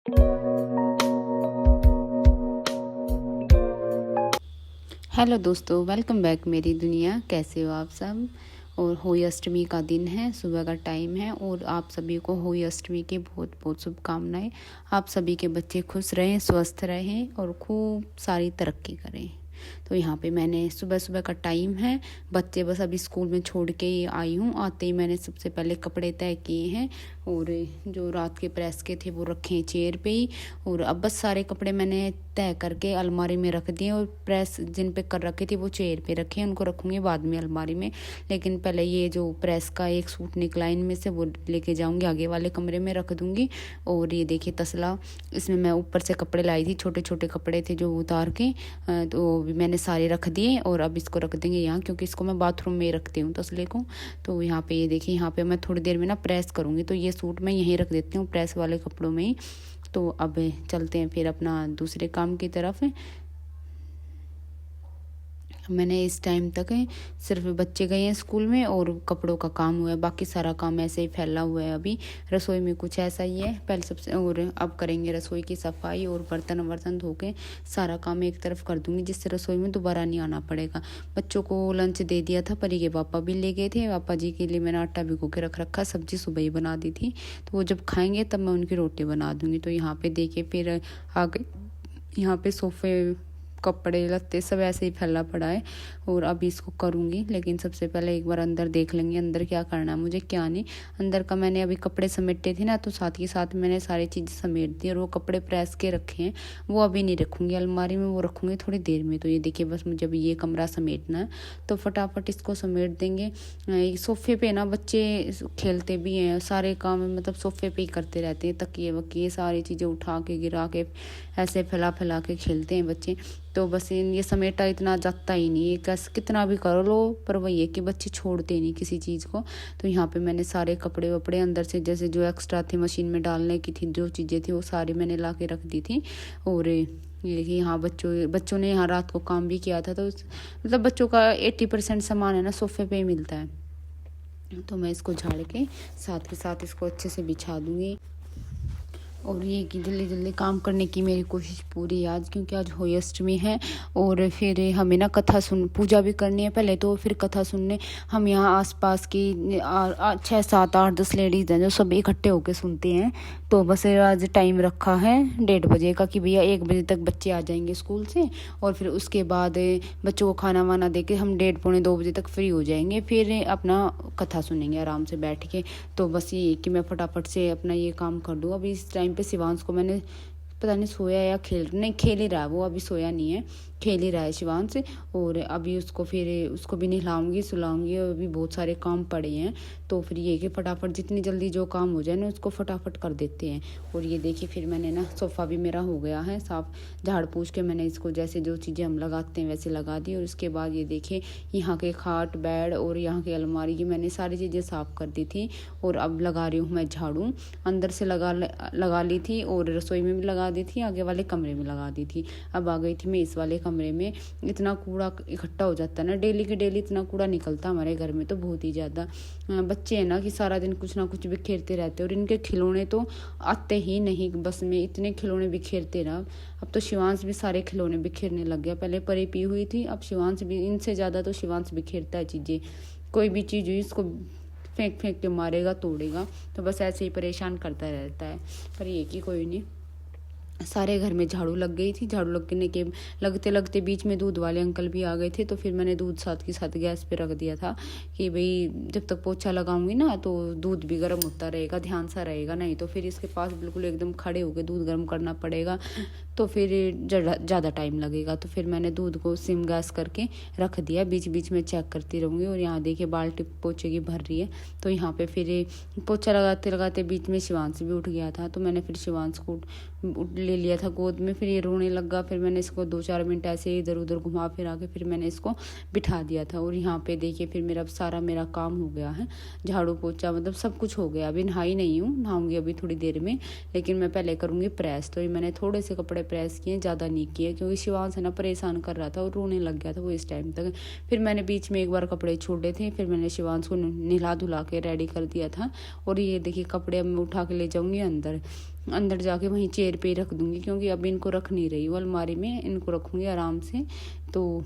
Hello दोस्तों, welcome back मेरी दुनिया। कैसे हो आप सब। और होली अष्टमी का दिन है, सुबह का टाइम है और आप सभी को होली अष्टमी की बहुत बहुत शुभकामनाएं। आप सभी के बच्चे खुश रहें, स्वस्थ रहें और खूब सारी तरक्की करें। तो यहाँ पे मैंने सुबह सुबह का टाइम है, बच्चे बस अभी स्कूल में छोड़ के ही आई हूँ। आते ही मैंने सबसे पहले कपड़े तय किए हैं और जो रात के प्रेस के थे वो रखे हैं चेयर पे ही। और अब बस सारे कपड़े मैंने तय करके अलमारी में रख दिए और प्रेस जिन पे कर रखे थे वो चेयर पे रखे हैं, उनको रखूँगी बाद में अलमारी में। लेकिन पहले ये जो प्रेस का एक सूट निकला इनमें से वो लेके जाऊँगी, आगे वाले कमरे में रख दूँगी। और ये देखिए तसला, इसमें मैं ऊपर से कपड़े लाई थी, छोटे छोटे कपड़े थे जो उतार के, तो मैंने सारे रख दिए। और अब इसको रख देंगे यहाँ, क्योंकि इसको मैं बाथरूम में रखती हूँ तसले को। तो यहाँ पे ये देखिए, यहाँ पे मैं थोड़ी देर में ना प्रेस करूँगी, तो ये सूट मैं यहीं रख देती हूँ प्रेस वाले कपड़ों में ही। तो अब चलते हैं फिर अपना दूसरे काम की तरफ। मैंने इस टाइम तक सिर्फ बच्चे गए हैं स्कूल में और कपड़ों का काम हुआ है, बाकी सारा काम ऐसे ही फैला हुआ है। अभी रसोई में कुछ ऐसा ही है पहले सबसे, और अब करेंगे रसोई की सफाई और बर्तन वर्तन धो के सारा काम एक तरफ कर दूंगी, जिससे रसोई में दोबारा नहीं आना पड़ेगा। बच्चों को लंच दे दिया था, परी के पापा भी ले गए थे। पापा जी के लिए मैंने आटा भिगो के रख रखा, सब्जी सुबह ही बना दी थी, तो वो जब खाएंगे तब मैं उनकी रोटी बना दूंगी। तो यहाँ पे देखिए फिर आ गई, यहाँ पे सोफे कपड़े लत्ते सब ऐसे ही फैला पड़ा है और अभी इसको करूँगी। लेकिन सबसे पहले एक बार अंदर देख लेंगे अंदर क्या करना है मुझे, क्या नहीं। अंदर का मैंने अभी कपड़े समेटे थे ना, तो साथ ही साथ मैंने सारी चीज़ें समेट दी और वो कपड़े प्रेस के रखे हैं, वो अभी नहीं रखूँगी अलमारी में, वो रखूँगी थोड़ी देर में। तो ये देखिए बस मुझे अभी ये कमरा समेटना है, तो फटाफट इसको समेट देंगे। सोफे पे ना बच्चे खेलते भी हैं, सारे काम मतलब सोफे पे ही करते रहते हैं, तकिए वकिए सारी चीज़ें उठा के गिरा के ऐसे फैला फैला के खेलते हैं बच्चे। तो बस ये समेटा इतना जाता ही नहीं है, कैसे कितना भी कर लो, पर वही है कि बच्चे छोड़ते नहीं किसी चीज़ को। तो यहाँ पे मैंने सारे कपड़े वपड़े अंदर से जैसे जो एक्स्ट्रा थे मशीन में डालने की थी, जो चीज़ें थी वो सारी मैंने ला के रख दी थी। और ये कि यहाँ बच्चों ने यहाँ रात को काम भी किया था, तो मतलब बच्चों का 80% सामान है ना सोफे पे ही मिलता है। तो मैं इसको झाड़ के साथ के साथ इसको अच्छे से बिछा दूँगी। और ये कि जल्दी जल्दी काम करने की मेरी कोशिश पूरी है आज, क्योंकि आज होली अष्टमी है और फिर हमें ना कथा सुन पूजा भी करनी है पहले, तो फिर कथा सुनने हम यहाँ आसपास की 6 7 8 10 लेडीज़ हैं जो सब इकट्ठे होकर सुनते हैं। तो बस आज टाइम रखा है 1:30 बजे का, कि भैया 1 बजे तक बच्चे आ जाएंगे स्कूल से, और फिर उसके बाद बच्चों को खाना वाना दे के हम 1:30 पौने 2 बजे तक फ्री हो जाएंगे, फिर अपना कथा सुनेंगे आराम से बैठ के। तो बस ये कि मैं फटाफट से अपना ये काम कर दूँ। अभी इस टाइम पे शिवांश को मैंने पता नहीं सोया या खेल ही रहा है, वो अभी सोया नहीं है, खेल ही रहा है शिवांश। और अभी उसको फिर उसको भी नहलाऊंगी सुलाऊंगी, और अभी बहुत सारे काम पड़े हैं। तो फिर ये कि फटाफट जितनी जल्दी जो काम हो जाए ना उसको फटाफट कर देते हैं। और ये देखिए फिर मैंने ना सोफ़ा भी मेरा हो गया है साफ, झाड़ पूछ के मैंने इसको जैसे जो चीज़ें हम लगाते हैं वैसे लगा दी। और उसके बाद ये देखिए यहाँ के खाट बेड और यहाँ की अलमारी की मैंने सारी चीज़ें साफ़ कर दी थी। और अब लगा रही हूँ मैं झाड़ू, अंदर से लगा ली थी और रसोई में भी लगा दी थी, आगे वाले कमरे में लगा दी थी। अब आ गई थी मैं इस वाले कमरे में। इतना कूड़ा इकट्ठा हो जाता है ना, डेली के डेली इतना कूड़ा निकलता है हमारे घर में, तो बहुत ही ज़्यादा। बच्चे हैं ना कि सारा दिन कुछ ना कुछ बिखेरते रहते हैं, और इनके खिलौने तो आते ही नहीं बस में, इतने खिलौने बिखेरते ना। अब तो शिवांश भी सारे खिलौने बिखेरने लग गया, पहले परी पी हुई थी, अब शिवांश भी, इनसे ज़्यादा तो शिवांश बिखेरता है चीज़ें। कोई भी चीज़ हुई इसको फेंक फेंक के मारेगा तोड़ेगा, तो बस ऐसे ही परेशान करता रहता है। पर ये कि कोई नहीं, सारे घर में झाड़ू लग गई थी। झाड़ू लगने के लगते लगते बीच में दूध वाले अंकल भी आ गए थे, तो फिर मैंने दूध साथ के साथ गैस पे रख दिया था कि भाई जब तक पोछा लगाऊंगी ना तो दूध भी गर्म होता रहेगा, ध्यान सा रहेगा, नहीं तो फिर इसके पास बिल्कुल एकदम खड़े होकर दूध गर्म करना पड़ेगा, तो फिर ज़्यादा टाइम लगेगा। तो फिर मैंने दूध को सिम गैस करके रख दिया, बीच बीच में चेक करती रहूँगी। और यहाँ देखिए बाल्टी पोछे की भर रही है, तो यहाँ पे फिर पोछा लगाते लगाते बीच में शिवांश भी उठ गया था, तो मैंने फिर शिवांश को ले लिया था गोद में। फिर ये रोने लगा, फिर मैंने इसको 2-4 मिनट ऐसे इधर उधर घुमा फिरा के फिर मैंने इसको बिठा दिया था। और यहाँ पे देखिए फिर मेरा काम हो गया है, झाड़ू पोछा मतलब सब कुछ हो गया। अभी नहाई नहीं हूँ, नहाऊंगी अभी थोड़ी देर में, लेकिन मैं पहले करूँगी प्रेस। तो ये मैंने थोड़े से कपड़े प्रेस किए, ज़्यादा नहीं किए, क्योंकि शिवांश है ना परेशान कर रहा था और रोने लग गया था वो इस टाइम तक। फिर मैंने बीच में एक बार कपड़े छोड़े थे, फिर मैंने शिवांश को नहला धुला के रेडी कर दिया था। और ये देखिए कपड़े अब मैं उठा के ले जाऊँगी अंदर, अंदर जाके वहीं चेयर पे ही रख दूँगी, क्योंकि अब इनको रख नहीं रही हूँ अलमारी में, इनको रखूँगी आराम से। तो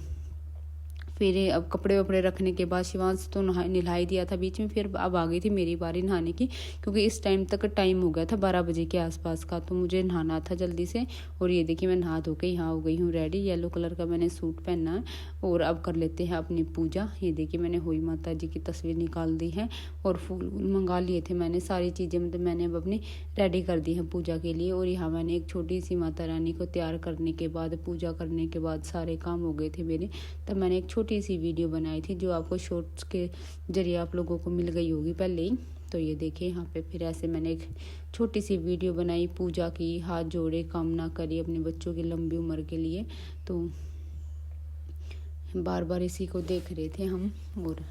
फिर अब कपड़े वपड़े रखने के बाद शिवांश तो नहा ही दिया था बीच में, फिर अब आ गई थी मेरी बारी नहाने की, क्योंकि इस टाइम तक टाइम हो गया था 12 बजे के आसपास का, तो मुझे नहाना था जल्दी से। और ये देखिए मैं नहा धो के यहाँ हो गई हूँ रेडी। येलो कलर का मैंने सूट पहना है और अब कर लेते हैं अपनी पूजा। ये देखिए मैंने हुई माता जी की तस्वीर निकाल दी है और फूल मंगा लिए थे मैंने, सारी चीज़ें मतलब मैंने अब अपनी रेडी कर दी हैं पूजा के लिए। और यहाँ मैंने एक छोटी सी माता रानी को तैयार करने के बाद, पूजा करने के बाद सारे काम हो गए थे मेरे, तब मैंने एक छोटी सी वीडियो बनाई थी जो आपको शॉर्ट्स के जरिए आप लोगों को मिल गई होगी पहले ही। तो ये देखिए यहाँ पे फिर ऐसे मैंने एक छोटी सी वीडियो बनाई, पूजा की, हाथ जोड़े, कामना करी अपने बच्चों की लंबी उम्र के लिए। तो बार बार इसी को देख रहे थे हम। और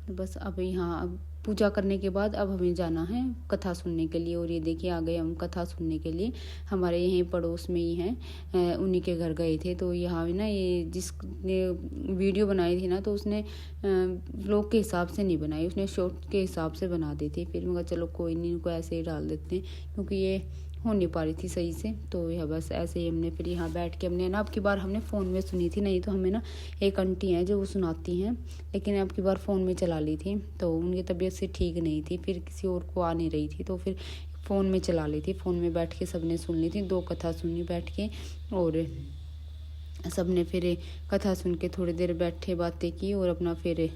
बस अब यहाँ अब पूजा करने के बाद अब हमें जाना है कथा सुनने के लिए। और ये देखिए आ गए हम कथा सुनने के लिए, हमारे यहीं पड़ोस में ही हैं, उन्हीं के घर गए थे। तो यहाँ ना ये जिसने वीडियो बनाई थी ना, तो उसने व्लॉग के हिसाब से नहीं बनाई, उसने शॉर्ट के हिसाब से बना दी थी। फिर मैं चलो कोई नहीं, इनको ऐसे ही डाल देते हैं, क्योंकि ये हो नहीं पा रही थी सही से। तो यह बस ऐसे ही हमने फिर यहाँ बैठ के हमने ना, अब की बार हमने फ़ोन में सुनी थी, नहीं तो हमें ना एक आंटी हैं जो वो सुनाती हैं, लेकिन अब की बार फ़ोन में चला ली थी। तो उनकी तबीयत से ठीक नहीं थी, फिर किसी और को आ नहीं रही थी, तो फिर फ़ोन में चला ली थी। फ़ोन में बैठ के सबने सुन ली थी, 2 कथा सुनी बैठ के। और सबने फिर कथा सुन के थोड़ी देर बैठे बातें की और अपना फिर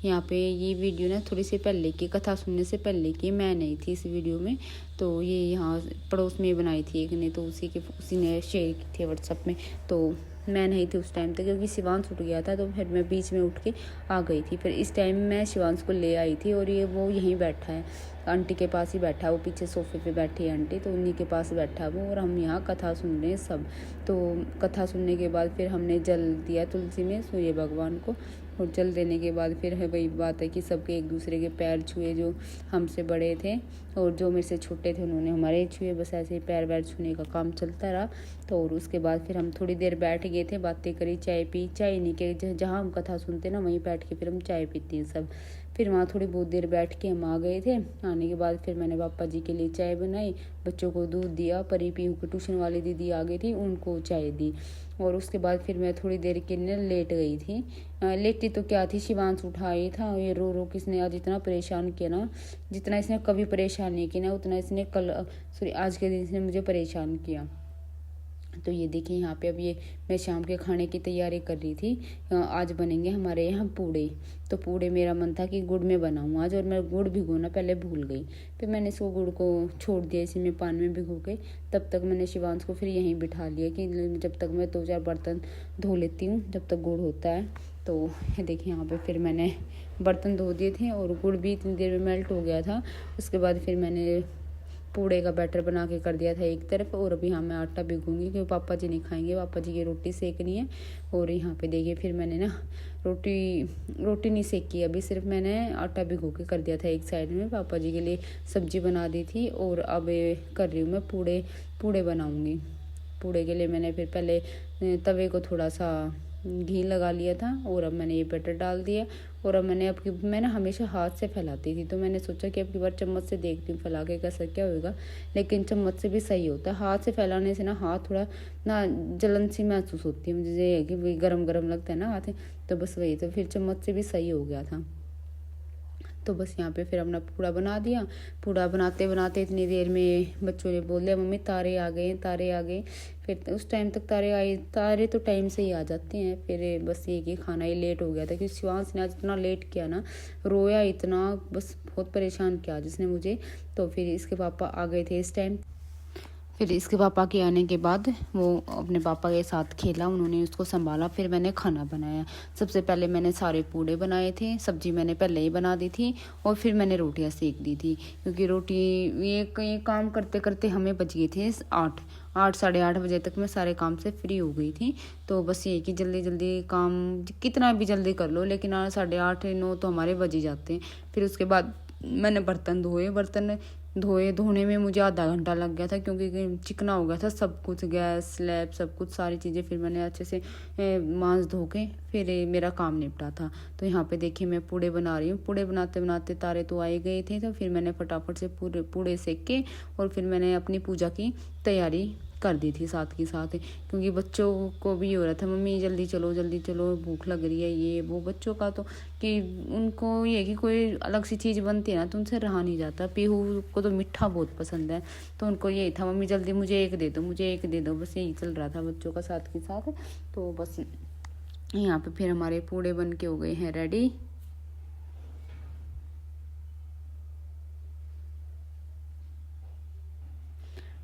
यहाँ पे ये वीडियो ना थोड़ी सी पहले की, कथा सुनने से पहले की, मैं नहीं थी इस वीडियो में। तो ये यहाँ पड़ोस में बनाई थी एक ने, तो उसी ने शेयर की थी व्हाट्सएप में। तो मैं नहीं थी उस टाइम तक, क्योंकि शिवांश उठ गया था, तो फिर मैं बीच में उठ के आ गई थी। फिर इस टाइम मैं शिवांश को ले आई थी और ये वो यहीं बैठा है, आंटी के पास ही बैठा है, वो पीछे सोफे पे बैठी है आंटी, तो उन्हीं के पास बैठा है वो। और हम यहाँ कथा सुन रहे हैं सब। तो कथा सुनने के बाद फिर हमने जल दिया तुलसी में सूर्य भगवान को, और जल देने के बाद फिर है वही बात है कि सबके एक दूसरे के पैर छुए, जो हमसे बड़े थे और जो मेरे से छोटे थे उन्होंने हमारे छुए। बस ऐसे ही पैर वैर छूने का काम चलता रहा। तो और उसके बाद फिर हम थोड़ी देर बैठ गए थे, बातें करी, चाय पी, चाय नहीं के जहाँ हम कथा सुनते ना वहीं बैठ के फिर हम चाय पीते हैं सब। फिर वहाँ थोड़ी बहुत देर बैठ के हम आ गए थे। आने के बाद फिर मैंने पापा जी के लिए चाय बनाई, बच्चों को दूध दिया, परी पीहू की ट्यूशन वाली दीदी आ गई थी, उनको चाय दी। और उसके बाद फिर मैं थोड़ी देर के लिए लेट गई थी। लेटी तो क्या थी, शिवांश उठाई था, ये रो रो किसने आज इतना परेशान किया ना, जितना इसने कभी परेशान नहीं किया ना, उतना इसने आज के दिन इसने मुझे परेशान किया। तो ये देखिए यहाँ पे अब ये मैं शाम के खाने की तैयारी कर रही थी। आज बनेंगे हमारे यहाँ पूड़े। तो पूड़े मेरा मन था कि गुड़ में बनाऊँ आज, और मैं गुड़ भिगोना पहले भूल गई। फिर मैंने इसको गुड़ को छोड़ दिया इसी में पानी में भिगो के। तब तक मैंने शिवांश को फिर यहीं बिठा लिया कि जब तक मैं 2-4 बर्तन धो लेती हूँ जब तक गुड़ होता है। तो ये देखिए यहाँ पे फिर मैंने बर्तन धो दिए थे और गुड़ भी इतनी देर में मेल्ट हो गया था। उसके बाद फिर मैंने पूड़े का बैटर बना के कर दिया था एक तरफ, और अभी यहाँ मैं आटा भिगूंगी क्योंकि पापा जी नहीं खाएंगे, पापा जी की रोटी सेकनी है। और यहाँ पे देखिए फिर मैंने ना रोटी नहीं सेकी, अभी सिर्फ मैंने आटा भिगो के कर दिया था एक साइड में, पापा जी के लिए सब्जी बना दी थी। और अब कर रही हूँ मैं पूड़े बनाऊँगी। पूड़े के लिए मैंने फिर पहले तवे को थोड़ा सा घी लगा लिया था और अब मैंने ये बैटर डाल दिया। और अब मैं ना हमेशा हाथ से फैलाती थी, तो मैंने सोचा कि अब की बार चम्मच से देखती हूँ फैला के कैसा क्या होगा, लेकिन चम्मच से भी सही होता है। हाथ से फैलाने से ना हाथ थोड़ा ना जलन सी महसूस होती है मुझे, ये है कि वही गरम गरम लगता है ना हाथ, तो बस वही, तो फिर चम्मच से भी सही हो गया था। तो बस यहाँ पे फिर अपना पूड़ा बना दिया। पूड़ा बनाते बनाते इतनी देर में बच्चों ने बोल दिया मम्मी तारे आ गए, तारे आ गए। फिर उस टाइम तक तारे तो टाइम से ही आ जाते हैं। फिर बस ये कि खाना ही लेट हो गया था, क्योंकि शिवांश ने आज इतना लेट किया ना, रोया इतना, बस बहुत परेशान किया जिसने मुझे। तो फिर इसके पापा आ गए थे इस टाइम। फिर इसके पापा के आने के बाद वो अपने पापा के साथ खेला, उन्होंने उसको संभाला। फिर मैंने खाना बनाया। सबसे पहले मैंने सारे पूड़े बनाए थे, सब्जी मैंने पहले ही बना दी थी, और फिर मैंने रोटियां सेक दी थी, क्योंकि रोटी ये काम करते करते हमें बज गए थे 8 साढ़े 8 बजे तक मैं सारे काम से फ्री हो गई थी। तो बस ये कि जल्दी जल्दी काम कितना भी जल्दी कर लो, लेकिन 8 साढ़े 8 9 तो हमारे बज ही जाते हैं। फिर उसके बाद मैंने बर्तन धोए, बर्तन धोने में मुझे आधा घंटा लग गया था, क्योंकि चिकना हो गया था सब कुछ, गैस स्लैब सब कुछ सारी चीज़ें। फिर मैंने अच्छे से मांस धो के फिर मेरा काम निपटा था। तो यहाँ पे देखिए मैं पूड़े बना रही हूँ। पूड़े बनाते बनाते तारे तो आए गए थे, तो फिर मैंने फटाफट से पूड़े सेक के और फिर मैंने अपनी पूजा की तैयारी कर दी थी साथ के साथ, क्योंकि बच्चों को भी हो रहा था मम्मी जल्दी चलो भूख लग रही है, ये वो बच्चों का तो कि उनको ये कि कोई अलग सी चीज़ बनती है ना तो उनसे रहा नहीं जाता। पीहू को तो मीठा बहुत पसंद है, तो उनको यही था मम्मी जल्दी मुझे एक दे दो, बस यही चल रहा था बच्चों का साथ के साथ। तो बस यहाँ पे फिर हमारे पूड़े बन के हो गए हैं रेडी।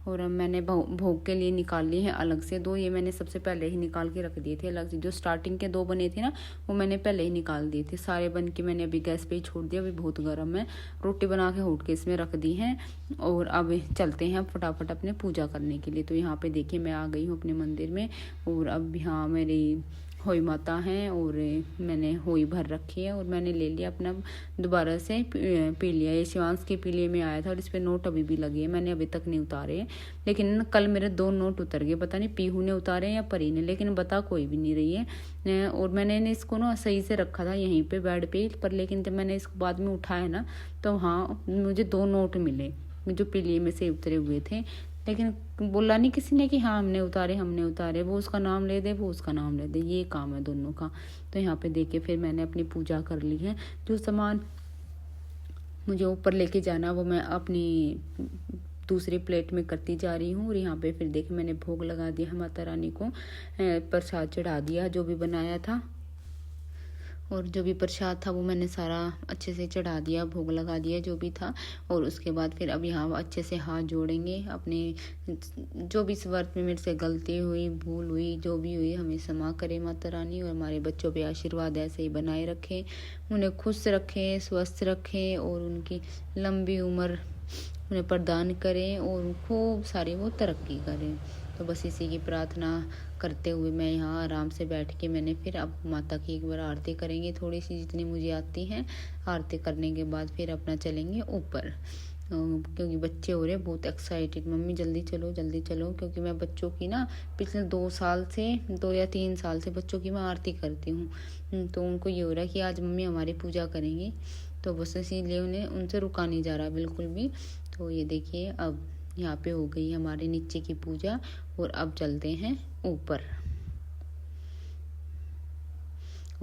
और अब मैंने भोग के लिए निकाल लिए हैं अलग से 2। ये मैंने सबसे पहले ही निकाल के रख दिए थे अलग से। जो स्टार्टिंग के 2 बने थे ना वो मैंने पहले ही निकाल दिए थे। सारे बन के मैंने अभी गैस पे ही छोड़ दिया, अभी बहुत गर्म है। रोटी बना के होट के इसमें रख दी हैं और अब चलते हैं फटाफट अपने पूजा करने के लिए। तो यहाँ पे देखिए मैं आ गई हूँ अपने मंदिर में, और अब यहाँ मेरी होई माता हैं और मैंने होई भर रखी है और मैंने ले लिया अपना दोबारा से पी लिया। ये शिवांश के पीलिए में आया था और इस पर नोट अभी भी लगे हैं, मैंने अभी तक नहीं उतारे हैं। लेकिन कल मेरे 2 नोट उतर गए, पता नहीं पीहू ने उतारे हैं या परी ने, लेकिन बता कोई भी नहीं रही है। और मैंने इसको ना सही से रखा था यहीं पे बेड पे पर, लेकिन जब मैंने इसको बाद में उठाया ना तो हाँ मुझे 2 नोट मिले जो पीलिए में से उतरे हुए थे। लेकिन बोला नहीं किसी ने कि हाँ हमने उतारे, वो उसका नाम ले दे वो उसका नाम ले दे, ये काम है दोनों का। तो यहाँ पे देखिए फिर मैंने अपनी पूजा कर ली है। जो सामान मुझे ऊपर लेके जाना वो मैं अपनी दूसरी प्लेट में करती जा रही हूँ। और यहाँ पे फिर देखिए मैंने भोग लगा दिया माता रानी को, प्रसाद चढ़ा दिया जो भी बनाया था, और जो भी प्रसाद था वो मैंने सारा अच्छे से चढ़ा दिया, भोग लगा दिया जो भी था। और उसके बाद फिर अब यहाँ अच्छे से हाथ जोड़ेंगे अपने, जो भी इस व्रत में मेरे से गलती हुई भूल हुई जो भी हुई हमें क्षमा करे माता रानी, और हमारे बच्चों पे आशीर्वाद ऐसे ही बनाए रखे, उन्हें खुश रखे, स्वस्थ रखे और उनकी लंबी उम्र उन्हें प्रदान करें और खूब सारी वो तरक्की करें। तो बस इसी की प्रार्थना करते हुए मैं यहाँ आराम से बैठ के मैंने फिर अब माता की एक बार आरती करेंगे थोड़ी सी जितनी मुझे आती है। आरती करने के बाद फिर अपना चलेंगे ऊपर, क्योंकि बच्चे हो रहे बहुत एक्साइटेड मम्मी जल्दी चलो, क्योंकि मैं बच्चों की ना पिछले 2 या 3 साल से बच्चों की मैं आरती करती हूँ। तो उनको ये हो रहा है कि आज मम्मी हमारी पूजा करेंगी, तो बस इसीलिए उन्हें उनसे रुका नहीं जा रहा बिल्कुल भी। तो ये देखिए अब यहाँ पे हो गई हमारे नीचे की पूजा और अब चलते हैं ऊपर।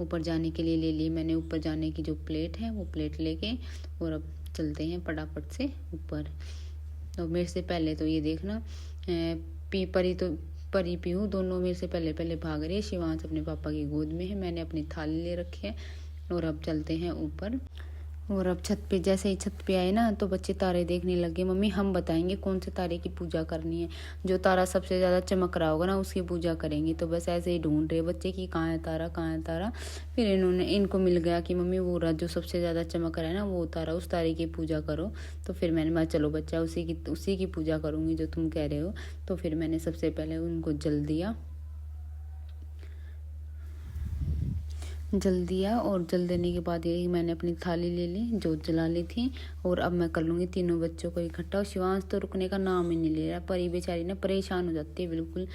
ऊपर जाने के लिए ले ली मैंने ऊपर जाने की जो प्लेट है वो प्लेट लेके, और अब चलते हैं फटाफट से ऊपर। तो मेरे से पहले तो ये देखना परी पीहू दोनों मेरे से पहले भाग रही है। शिवांश अपने पापा की गोद में है, मैंने अपनी थाली ले रखी है और अब चलते हैं ऊपर। और अब छत पे जैसे ही छत पे आए ना तो बच्चे तारे देखने लगे, मम्मी हम बताएंगे कौन से तारे की पूजा करनी है, जो तारा सबसे ज़्यादा चमक रहा होगा ना उसकी पूजा करेंगे। तो बस ऐसे ही ढूंढ रहे बच्चे कि कहाँ है तारा। फिर इनको मिल गया कि मम्मी वो रहा जो सबसे ज़्यादा चमक रहा है ना वो तारा, उस तारे की पूजा करो। तो फिर मैंने कहा चलो बच्चा उसी की पूजा करूँगी जो तुम कह रहे हो। तो फिर मैंने सबसे पहले उनको जल दिया और जल देने के बाद यही मैंने अपनी थाली ले ली, जोत जला ली थी। और अब मैं कर लूँगी तीनों बच्चों को इकट्ठा। शिवांश तो रुकने का नाम ही नहीं ले रहा, परी बेचारी ना परेशान हो जाती है बिल्कुल।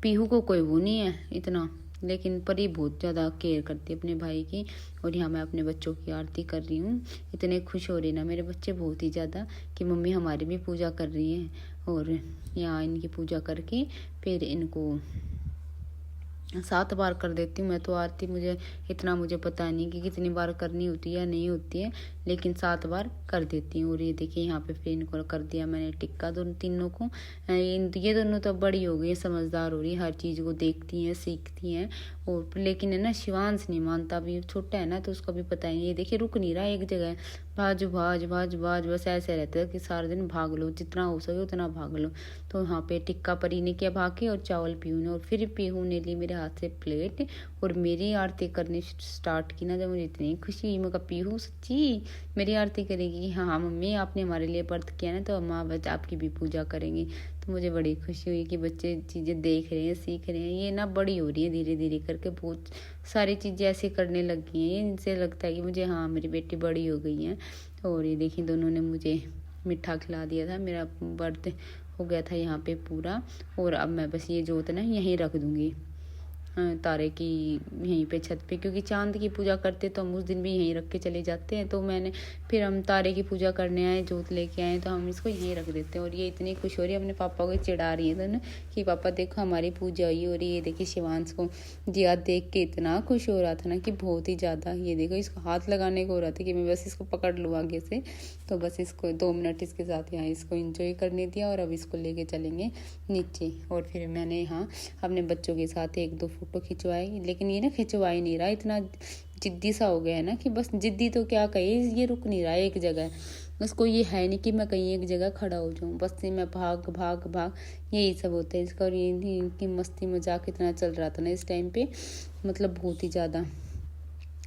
पीहू को कोई वो नहीं है इतना, लेकिन परी बहुत ज़्यादा केयर करती है अपने भाई की। और यहाँ मैं अपने बच्चों की आरती कर रही हूँ। इतने खुश हो रहे ना मेरे बच्चे बहुत ही ज़्यादा कि मम्मी हमारी भी पूजा कर रही है। और यहाँ इनकी पूजा करके फिर इनको 7 बार कर देती हूँ मैं तो आरती। मुझे पता नहीं कि कितनी बार करनी होती है या नहीं होती है, लेकिन 7 बार कर देती हूँ। और ये देखिए यहाँ पे फिर इनको कर दिया मैंने टिक्का तीनों को। ये दोनों तो बड़ी हो गई है, समझदार हो रही है, हर चीज़ को देखती हैं सीखती हैं। और लेकिन है ना शिवांश नहीं मानता, अभी छोटा है ना तो उसको भी पता ही नहीं। ये देखिए रुक नहीं रहा एक जगह, भाज बस ऐसे रहता है कि सारा दिन भाग लो, जितना हो सके उतना भाग लो। तो यहाँ पे टिक्का परी ने किया भाग के और चावल पीहू ने, और फिर पीहू ने ली मेरे हाथ से प्लेट और मेरी आरती करनी स्टार्ट की ना। जब मुझे इतनी खुशी हुई, मैं कहा पीहू सच्ची मेरी आरती करेगी? हाँ मम्मी आपने हमारे लिए व्रत किया ना तो माँ बच्चा आपकी भी पूजा करेंगी। तो मुझे बड़ी खुशी हुई कि बच्चे चीज़ें देख रहे हैं सीख रहे हैं। ये ना बड़ी हो रही है धीरे धीरे करके, बहुत सारी चीज़ें ऐसे करने लगी हैं। इनसे लगता है कि मुझे हाँ मेरी बेटी बड़ी हो गई है। और ये देखिए दोनों ने मुझे मीठा खिला दिया था। मेरा व्रत हो गया था यहाँ पे पूरा। और अब मैं बस ये जोत ना यहीं रख दूँगी तारे की यहीं पे छत पे, क्योंकि चांद की पूजा करते तो हम उस दिन भी यहीं रख के चले जाते हैं। तो मैंने फिर हम तारे की पूजा करने आए, जोत लेके आए, तो हम इसको यहीं रख देते हैं। और ये इतनी खुश हो रही है, अपने पापा को चिढ़ा रही है तो ना कि पापा देखो हमारी पूजा हुई। और ये देखिए शिवांश को जिया देख के इतना खुश हो रहा था ना कि बहुत ही ज़्यादा। ये देखो इसको हाथ लगाने को हो रहा था कि मैं बस इसको पकड़ लूँ आगे से। तो बस इसको 2 मिनट इसके साथ यहाँ इसको एंजॉय करने दिया और अब इसको लेके चलेंगे नीचे। और फिर मैंने यहाँ अपने बच्चों के साथ 1-2 फोटो खिंचवाई, लेकिन ये ना खिंचवाई नहीं रहा, इतना जिद्दी सा हो गया है ना कि बस जिद्दी तो क्या कहे, ये रुक नहीं रहा है एक जगह। उसको ये है नहीं कि मैं कहीं एक जगह खड़ा हो जाऊँ, बस से मैं भाग भाग भाग यही सब होता है इसका। और ये इनकी मस्ती मजाक इतना चल रहा था ना इस टाइम पे, मतलब बहुत ही ज़्यादा।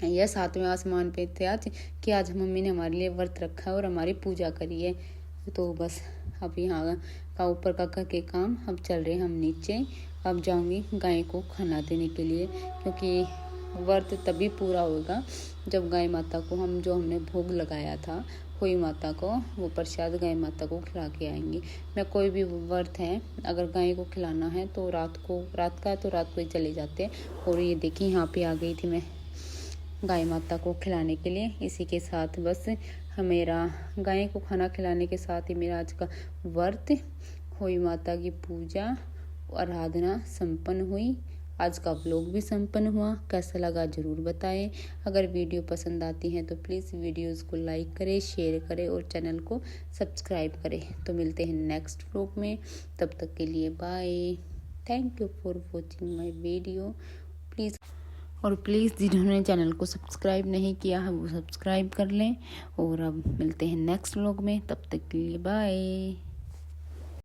यह 7वें आसमान पे थे आज कि आज मम्मी ने हमारे लिए व्रत रखा है और हमारी पूजा करी है। तो बस अब यहाँ का ऊपर का करके काम अब चल रहे हैं हम नीचे। अब जाऊंगी गाय को खाना देने के लिए, क्योंकि व्रत तभी पूरा होगा जब गाय माता को जो हमने भोग लगाया था कोई माता को, वो प्रसाद गाय माता को खिला के आएंगे। मैं कोई भी व्रत है अगर गाय को खिलाना है तो रात का ही चले जाते हैं। और ये देखिए यहाँ पे आ गई थी मैं गाय माता को खिलाने के लिए। इसी के साथ बस मेरा गाय को खाना खिलाने के साथ ही मेरा आज का व्रत हुई, माता की पूजा आराधना संपन्न हुई। आज का व्लॉग भी संपन्न हुआ। कैसा लगा ज़रूर बताएं। अगर वीडियो पसंद आती है तो प्लीज़ वीडियोस को लाइक करें, शेयर करें और चैनल को सब्सक्राइब करें। तो मिलते हैं नेक्स्ट व्लॉग में, तब तक के लिए bye. Thank you for watching my video. Please जिन्होंने चैनल को सब्सक्राइब नहीं किया है वो सब्सक्राइब कर लें। और अब मिलते हैं नेक्स्ट व्लॉग में, तब तक के लिए बाय।